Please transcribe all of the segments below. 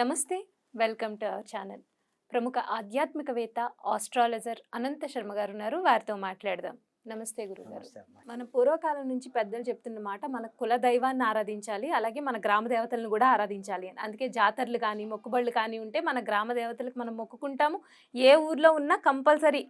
నమస్తే. Welcome to our channel. ప్రముఖ ఆధ్యాత్మికవేత్త, ఆస్ట్రాలజర్ అనంత శర్మ గారున్నారు. వారితో మాట్లాడదాం. నమస్తే గురుగారు. నమస్తే అమ్మా. మన పూర్వకాలం నుంచి పెద్దలు చెప్తున్న మాట మన కుల దైవాన్ని ఆరాధించాలి. అలాగే మన గ్రామ దేవతలను కూడా ఆరాధించాలి అని. అందుకే జాతరలు కానీ, మొక్కుబళ్ళు కానీ ఉంటే మన గ్రామ దేవతలకు మనం మొక్కుకుంటాము. ఏ ఊర్లో ఉన్నా కంపల్సరీ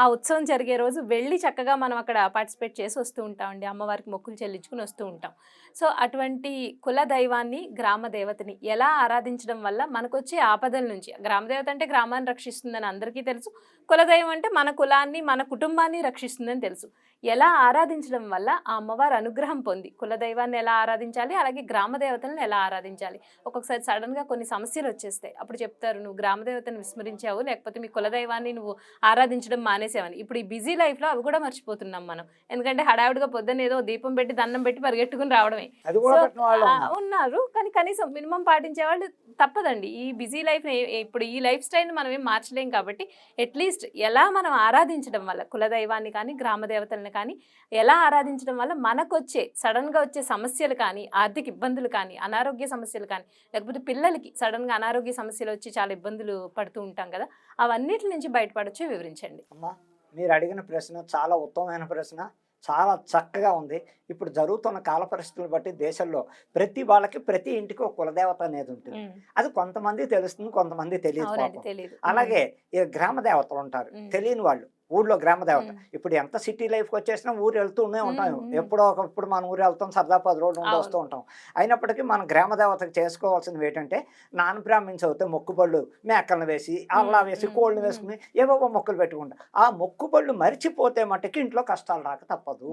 ఆ ఉత్సవం జరిగే రోజు వెళ్ళి చక్కగా మనం అక్కడ పార్టిసిపేట్ చేసి వస్తూ ఉంటామండి. అమ్మవారికి మొక్కులు చెల్లించుకుని వస్తూ ఉంటాం. సో అటువంటి కుల దైవాన్ని, గ్రామ దేవతని ఎలా ఆరాధించడం వల్ల మనకొచ్చే ఆపదల నుంచి, గ్రామ దేవత అంటే గ్రామాన్ని రక్షిస్తుందని అందరికీ తెలుసు. కులదైవం అంటే మన కులాన్ని, మన కుటుంబాన్ని రక్షిస్తుందని తెలుసు. ఎలా ఆరాధించడం వల్ల ఆ అమ్మవారి అనుగ్రహం పొంది కులదైవాన్ని ఎలా ఆరాధించాలి, అలాగే గ్రామ దేవతలను ఎలా ఆరాధించాలి? ఒక్కొక్కసారి సడన్గా కొన్ని సమస్యలు వచ్చేస్తాయి. అప్పుడు చెప్తారు, నువ్వు గ్రామ దేవతను విస్మరించావు, లేకపోతే మీ కులదైవాన్ని నువ్వు ఆరాధించడం మానేసావని. ఇప్పుడు ఈ బిజీ లైఫ్లో అవి కూడా మర్చిపోతున్నాం మనం. ఎందుకంటే హడావుడిగా పొద్దున్న ఏదో దీపం పెట్టి దండం పెట్టి పరిగెట్టుకుని రావడమే. అది కూడా సో పెట్టిన వాళ్ళు ఉన్నారు. ఉన్నారు, కానీ కనీసం మినిమం పాటించే వాళ్ళు తప్పదండి. ఈ బిజీ లైఫ్ ఇప్పుడు ఈ లైఫ్ స్టైల్ని మనం ఏం మార్చలేం కాబట్టి అట్లీస్ట్ ఎలా మనం ఆరాధించడం వల్ల కులదైవాన్ని కానీ, గ్రామ దేవతలను కానీ ఎలా ఆరాధించడం వల్ల మనకొచ్చే సడన్గా వచ్చే సమస్యలు కానీ, ఆర్థిక ఇబ్బందులు కానీ, అనారోగ్య సమస్యలు కానీ, లేకపోతే పిల్లలకి సడన్గా అనారోగ్య సమస్యలు వచ్చి చాలా ఇబ్బందులు పడుతూ ఉంటాం కదా, అవన్నిటి నుంచి బయటపడొచ్చో వివరించండి. అమ్మా, మీరు అడిగిన ప్రశ్న చాలా ఉత్తమమైన ప్రశ్న, చాలా చక్కగా ఉంది. ఇప్పుడు జరుగుతున్న కాల పరిస్థితులను బట్టి దేశంలో ప్రతి వాళ్ళకి, ప్రతి ఇంటికి ఒక కులదేవత అనేది ఉంటుంది. అది కొంతమంది తెలుస్తుంది, కొంతమంది తెలియదు పాపం. తెలియదు. అలాగే ఈ గ్రామ దేవతలు ఉంటారు, తెలియని వాళ్ళు. ఊళ్ళో గ్రామ దేవత ఇప్పుడు ఎంత సిటీ లైఫ్కి వచ్చేసినా ఊరు వెళ్తూనే ఉంటాం. ఎప్పుడో ఒకప్పుడు మన ఊరు వెళ్తాం, సరదా 10 రోజులు ఉండి వస్తూ ఉంటాం. అయినప్పటికీ మన గ్రామ దేవతకు చేసుకోవాల్సినవి ఏంటంటే, నాన్ బ్రాహ్మిన్స్ అవుతే మొక్కుబళ్ళు, మేకలను వేసి, అల్లా వేసి, కోళ్ళని వేసుకుని ఏవేవో మొక్కులు పెట్టుకుంటాం. ఆ మొక్కుబళ్ళు మరిచిపోతే మట్టుకి ఇంట్లో కష్టాలు రాక తప్పదు.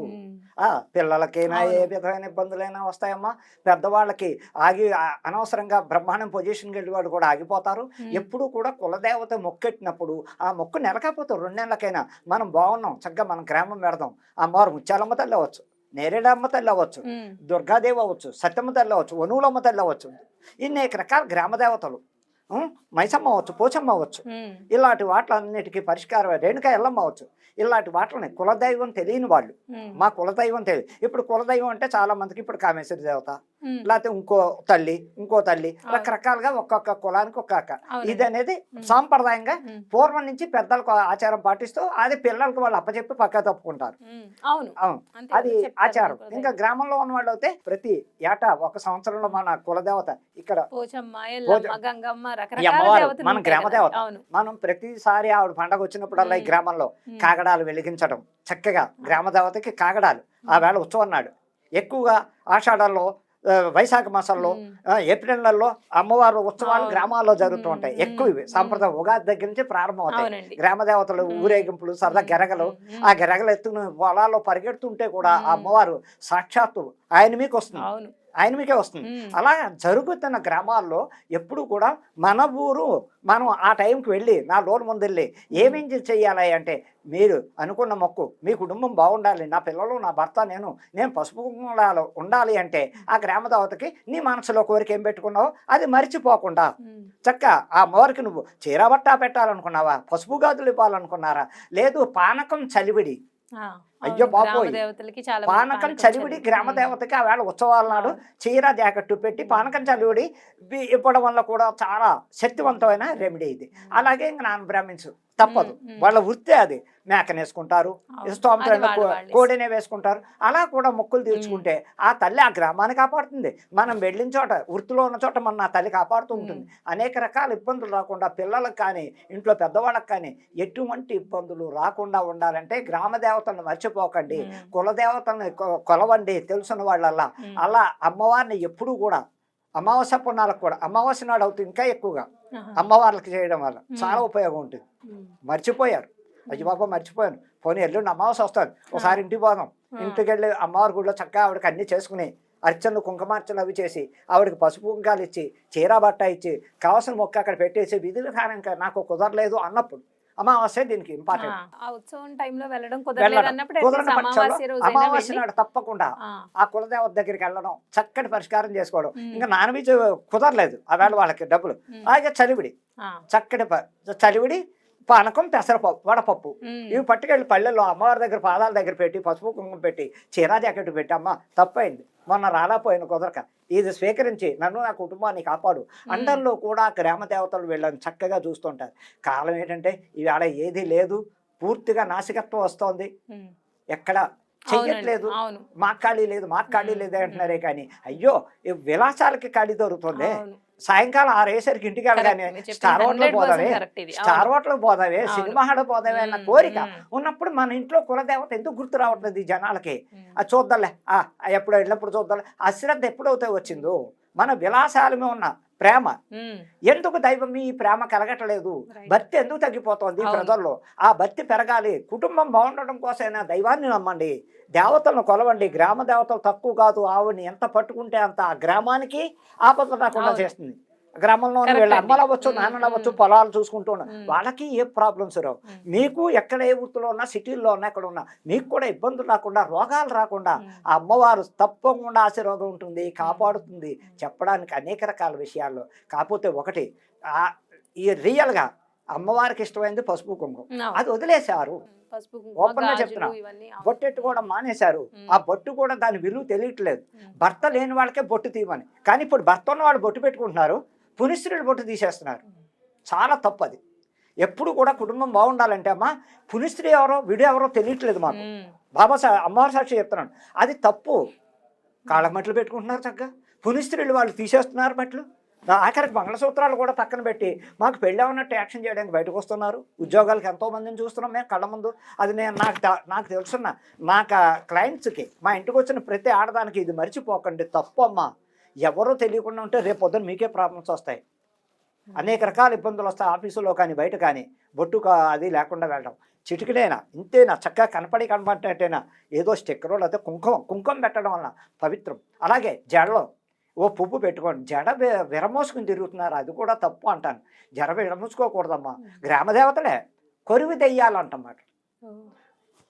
పిల్లలకైనా ఏ విధమైన ఇబ్బందులైనా వస్తాయమ్మా. పెద్దవాళ్ళకి అనవసరంగా బ్రహ్మాండం పొజిషన్కి వెళ్ళి వాళ్ళు కూడా ఆగిపోతారు. ఎప్పుడు కూడా కులదేవత మొక్కెట్టినప్పుడు ఆ మొక్కు నెలకపోతే 2 నెలలకైనా మనం బాగున్నాం, చక్కగా మనం గ్రామం పెడదాం. అమ్మవారు ముత్యాలమ్మ తల్లి అవ్వచ్చు, నేరేడమ్మ తల్లి అవ్వచ్చు, దుర్గాదేవి అవ్వచ్చు, సత్యమ్మ తల్లి అవ్వచ్చు, వనువులమ్మ తల్లి అవ్వచ్చు. ఇన్ని రకాల గ్రామ దేవతలు, మైసమ్మ అవ్వచ్చు, పోచమ్మ అవ్వచ్చు. ఇలాంటి వాటిలన్నిటికీ పరిష్కారం రేణుకా ఎల్లమ్మ అవ్వచ్చు. ఇలాంటి వాటిని కులదైవం తెలియని వాళ్ళు, మా కులదైవం తెలియదు. ఇప్పుడు కులదైవం అంటే చాలా మందికి ఇప్పుడు కామేశ్వరి దేవత, లేకపోతే ఇంకో తల్లి రకరకాలుగా ఒక్కొక్క కులానికి ఒక్కొక్క ఇది అనేది సాంప్రదాయంగా పూర్వం నుంచి పెద్దలకు ఆచారం పాటిస్తూ అది పిల్లలకు వాళ్ళు అప్పచెప్పి పక్క తప్పుకుంటారు. అవును, అది ఆచారం. ఇంకా గ్రామంలో ఉన్న వాళ్ళు అయితే ప్రతి ఏటా ఒక సంవత్సరంలో మన కులదేవత ఇక్కడ మన గ్రామ దేవత, మనం ప్రతిసారి ఆవిడ పండగ వచ్చినప్పుడల్లా ఈ గ్రామంలో కాగడాలు వెలిగించడం, చక్కగా గ్రామ దేవతకి కాగడాలు ఆ వేళ ఉత్సవం నాడు ఎక్కువగా ఆషాఢంలో, వైశాఖ మాసంలో, ఏప్రిల్ నెలలో అమ్మవారు ఉత్సవాలు గ్రామాల్లో జరుగుతూ ఉంటాయి. ఎక్కువ ఇవి సాంప్రదాయం. ఉగాది దగ్గర నుంచి ప్రారంభం అవుతాయి. గ్రామ దేవతలు ఊరేగింపులు, సరదా గెరగలు, ఆ గెరగలు ఎత్తుకుని పొలాల్లో పరిగెడుతుంటే కూడా ఆ అమ్మవారు సాక్షాత్తు ఆయన మీకు వస్తుంది, ఆయన మీకే వస్తుంది. అలా జరుగుతున్న గ్రామాల్లో ఎప్పుడు కూడా మన ఊరు మనం ఆ టైంకి వెళ్ళి 4 రోజుల ముందు వెళ్ళి ఏమేం చెయ్యాలి అంటే, మీరు అనుకున్న మొక్కు, మీ కుటుంబం బాగుండాలి, నా పిల్లలు, నా భర్త, నేను పసుపు కుంకుమలు ఉండాలి అంటే ఆ గ్రామ దేవతకి నీ మనసులో కోరిక ఏం పెట్టుకున్నావో అది మరిచిపోకుండా చక్కగా ఆ అమ్మవారికి నువ్వు చీరబట్టా పెట్టాలనుకున్నావా, పసుపు గాజులు ఇవ్వాలనుకున్నారా, లేదు పానకం చలివిడి, అయ్యో బాబోయ్ పానకం చలివిడి గ్రామ దేవతకి ఆ వేళ ఉత్సవాల నాడు చీర జాకెట్టు పెట్టి పానకం చలివిడి ఇవ్వడం వల్ల కూడా చాలా శక్తివంతమైన రెమెడీ ఇది. అలాగే ఇంక నాన్ బ్రాహ్మిన్స్ తప్పదు, వాళ్ళ వృత్తి అది. మేకనేసుకుంటారు, స్తోమత కోడినే వేసుకుంటారు. అలా కూడా మొక్కులు తీర్చుకుంటే ఆ తల్లి ఆ గ్రామాన్ని కాపాడుతుంది. మనం వెళ్ళిన చోట, వృత్తిలో ఉన్న చోట మన ఆ తల్లి కాపాడుతూ ఉంటుంది. అనేక రకాల ఇబ్బందులు రాకుండా పిల్లలకు కానీ, ఇంట్లో పెద్దవాళ్ళకి కానీ ఎటువంటి ఇబ్బందులు రాకుండా ఉండాలంటే గ్రామ దేవతలను మర్చిపోకండి, కులదేవతలను కొలవండి తెలుసున్న వాళ్ళల్లా. అలా అమ్మవారిని ఎప్పుడూ కూడా అమావాస్య పుణ్యాలకు కూడా, అమావాస్య నాడు అవుతుంది ఇంకా ఎక్కువగా అమ్మవార్లకి చేయడం వల్ల చాలా ఉపయోగం ఉంటుంది. మర్చిపోయారు, అయ్యి బాబా మర్చిపోయాను, పోనీ ఎల్లుండి అమావాస్య వస్తాను, ఒకసారి ఇంటికి పోదాం. ఇంటికి వెళ్ళి అమ్మవారి గుడిలో చక్కగా ఆవిడకి అన్నీ చేసుకుని అర్చనలు, కుంకుమార్చనలు అవి చేసి, ఆవిడకి పసుపు కుంకాలు ఇచ్చి, చీర బట్ట ఇచ్చి, కావాల్సిన మొక్క అక్కడ పెట్టేసి విధి విధానం నాకు కుదరలేదు అన్నప్పుడు అమావాస్య దీనికి ఇంపార్టెంట్. అమావాస్య నాడు తప్పకుండా ఆ కులదేవత దగ్గరికి వెళ్ళడం, చక్కటి పరిష్కారం చేసుకోవడం. ఇంకా నాన్ వెజ్ కుదరలేదు ఆ వేళ వాళ్ళకి డబ్బులు, అలాగే చలివిడి, చక్కటి చలివిడి, పానకం, పెసరపప్పు, వడపప్పు ఇవి పట్టుకెళ్ళి పల్లెల్లో అమ్మవారి దగ్గర పాదాల దగ్గర పెట్టి పసుపు కుంకుమ పెట్టి చీరా జాకెట్ పెట్టి, అమ్మ తప్పైంది మొన్న రాలేపోయిన కుదరక ఇది స్వీకరించి నన్ను నా కుటుంబాన్ని కాపాడు అందరిలో కూడా గ్రామ దేవతలు వీళ్ళని చక్కగా చూస్తుంటారు. కాలం ఏంటంటే ఇవాళ ఏది లేదు, పూర్తిగా నాసికత్వం వస్తోంది, ఎక్కడ చెయ్యట్లేదు, మాకు ఖాళీ లేదు మాకు ఖాళీ లేదు అంటున్నారే కానీ అయ్యో ఈ విలాసాలకి ఖాళీ దొరుకుతుంది. సాయంకాలం 6 అయ్యేసరికి ఇంటికి వెళ్ళగానే స్టార్ హోటల్ పోదావే, స్టార్ హోటల్ పోదావే, సినిమా హాల్ పోదావే అన్న కోరిక ఉన్నప్పుడు మన ఇంట్లో కులదేవత ఎందుకు గుర్తు రావట్లేదు ఈ జనాలకి? అది చూద్దాంలే, ఎప్పుడు వెళ్ళినప్పుడు చూద్దాంలే, అశ్రద్ధ ఎప్పుడైతే వచ్చిందో మన విలాసాల మీద ఉన్న ప్రేమ ఎందుకు దైవం ఈ ప్రేమ కలగట్లేదు? భక్తి ఎందుకు తగ్గిపోతుంది ప్రజల్లో? ఆ భక్తి పెరగాలి. కుటుంబం బాగుండడం కోసమైనా దైవాన్ని నమ్మండి, దేవతలను కొలవండి. గ్రామ దేవతలు తక్కువ కాదు, ఆవిడని ఎంత పట్టుకుంటే అంత ఆ గ్రామానికి ఆపద రాకుండా చేస్తుంది. గ్రామంలో వీళ్ళు అమ్మలు అవ్వచ్చు, నాన్నలు అవ్వచ్చు, పొలాలు చూసుకుంటూ ఉన్నారు, వాళ్ళకి ఏ ప్రాబ్లమ్స్ రావు. మీకు ఎక్కడ ఏ వృత్తిలో ఉన్నా, సిటీల్లో ఉన్నా, ఎక్కడ ఉన్నా మీకు కూడా ఇబ్బందులు రాకుండా, రోగాలు రాకుండా ఆ అమ్మవారు తప్పకుండా ఆశీర్వాదం ఉంటుంది, కాపాడుతుంది. చెప్పడానికి అనేక రకాల విషయాల్లో. కాకపోతే ఒకటి ఈ రియల్గా అమ్మవారికి ఇష్టమైంది పసుపు కుంకుమ, అది వదిలేశారు. ఓపెన్ గా చెప్తున్నా, బొట్టెట్టు కూడా మానేశారు. ఆ బొట్టు కూడా దాని విలువ తెలియట్లేదు. భర్త లేని వాళ్ళకే బొట్టు తీయమని, కానీ ఇప్పుడు భర్త ఉన్న వాళ్ళు బొట్టు పెట్టుకుంటున్నారు, పునిస్త్రీలు బొట్టు తీసేస్తున్నారు. చాలా తప్పు అది. ఎప్పుడు కూడా కుటుంబం బాగుండాలంటే అమ్మా పునిస్త్రీ ఎవరో విడు ఎవరో తెలియట్లేదు మాకు. అమ్మవారి సాక్షి చెప్తున్నాను, అది తప్పు. కాళ్ళ మట్లు పెట్టుకుంటున్నారు చక్కగా, పునిస్త్రీలు వాళ్ళు తీసేస్తున్నారు మట్లు. ఆఖరికి మంగళసూత్రాలు కూడా పక్కన పెట్టి మాకు పెళ్ళి ఉన్నట్టు యాక్షన్ చేయడానికి బయటకు వస్తున్నారు. ఉద్యోగాలకు ఎంతోమందిని చూస్తున్నాం మేము కళ్ళ ముందు. అది నేను నాకు తెలుసున్న నాకు క్లయింట్స్కి, మా ఇంటికి వచ్చిన ప్రతి ఆడదానికి ఇది మర్చిపోకండి, తప్పు అమ్మా. ఎవరో తెలియకుండా ఉంటే రేపు పొద్దున మీకే ప్రాబ్లమ్స్ వస్తాయి, అనేక రకాల ఇబ్బందులు వస్తాయి. ఆఫీసులో కానీ బయట కానీ బొట్టు అది లేకుండా వెళ్ళడం చిటికిడైనా ఇంతేనా, చక్కగా కనపడేటట్టేనా ఏదో స్టిక్కరో లేకపోతే కుంకుమ పెట్టడం వల్ల పవిత్రం. అలాగే జడలో ఓ పువ్వు పెట్టుకోండి. జడ విరమోసుకుని తిరుగుతున్నారు, అది కూడా తప్పు అంటాను. జడ విరమోసుకోకూడదమ్మా. గ్రామదేవతలే కొరివి దెయ్యాలంటమాట.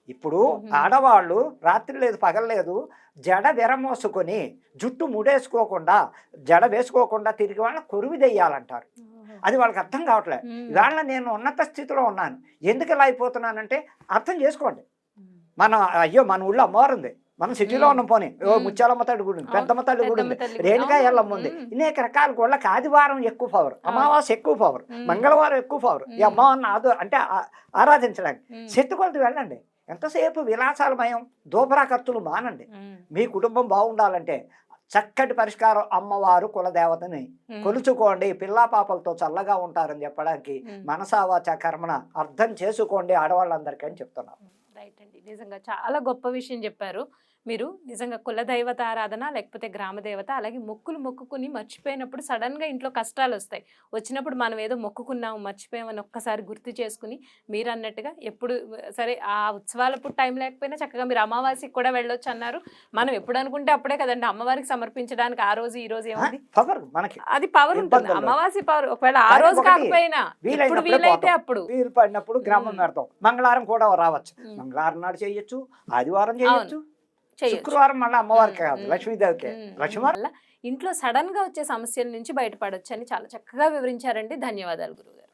ఇప్పుడు ఆడవాళ్ళు రాత్రి లేదు పగలలేదు జడ విరమోసుకొని జుట్టు ముడేసుకోకుండా జడ వేసుకోకుండా తిరిగి వాళ్ళని కొరివి దెయ్యాలంటారు. అది వాళ్ళకి అర్థం కావట్లేదు. ఇవాళ నేను ఉన్నత స్థితిలో ఉన్నాను, ఎందుకు ఇలా అయిపోతున్నానంటే అర్థం చేసుకోండి. మన ఊళ్ళో అమ్మవారు ఉంది, మనం సిటీలో ఉన్నాం. పోనీ ముత్యాలమ్మ తల్లి గుడి ఉంది, పెద్దమ్మ తల్లి గుడి ఉంది, రేణుకా ఎల్లమ్మ ఉంది, అనేక రకాల గుళ్ళకి ఆదివారం ఎక్కువ పవర్, అమావాస్య ఎక్కువ పవర్, మంగళవారం ఎక్కువ పవర్. ఈ అమ్మవారిని అంటే ఆరాధించడానికి శక్తి కొలది వెళ్ళండి. ఎంతసేపు విలాసాలమయం దోబరా ఖర్చులు మానండి. మీ కుటుంబం బాగుండాలంటే చక్కటి పరిష్కారం అమ్మవారు కులదేవతని కొలుచుకోండి, పిల్లా పాపలతో చల్లగా ఉంటారని చెప్పడానికి మనసావాచ కర్మన అర్థం చేసుకోండి ఆడవాళ్ళందరికీ అని చెప్తున్నాను. రైట్ అండి, నిజంగా చాలా గొప్ప విషయం చెప్పారు మీరు. నిజంగా కుల దైవత ఆరాధన లేకపోతే గ్రామ దేవత, అలాగే మొక్కులు మొక్కుకుని మర్చిపోయినప్పుడు సడన్గా ఇంట్లో కష్టాలు వస్తాయి. వచ్చినప్పుడు మనం ఏదో మొక్కుకున్నాము మర్చిపోయామని ఒక్కసారి గుర్తు చేసుకుని మీరు అన్నట్టుగా ఎప్పుడు సరే ఆ ఉత్సవాలప్పుడు టైం లేకపోయినా చక్కగా మీరు అమావాస్యకి కూడా వెళ్ళొచ్చు అన్నారు. మనం ఎప్పుడు అనుకుంటే అప్పుడే కదండి అమ్మవారికి సమర్పించడానికి. ఆ రోజు ఈ రోజు ఏముంది, అది పవర్ ఉంటుంది, అమావాస్య పవర్. ఒకవేళ ఆ రోజు కాకపోయినా ఎప్పుడు వీలైతే అప్పుడు వీలు పడినప్పుడు గ్రామం పెడతాం. మంగళవారం కూడా రావచ్చు, మంగళవారం నాడు చేయొచ్చు, ఆదివారం చేయొచ్చు, శుక్రవారం మళ్ళీ అమ్మవారికి కాదు లక్ష్మీదేవికి. లక్ష్మీ ఇంట్లో సడన్ గా వచ్చే సమస్యల నుంచి బయటపడొచ్చు అని చాలా చక్కగా వివరించారండి. ధన్యవాదాలు గురుగారు.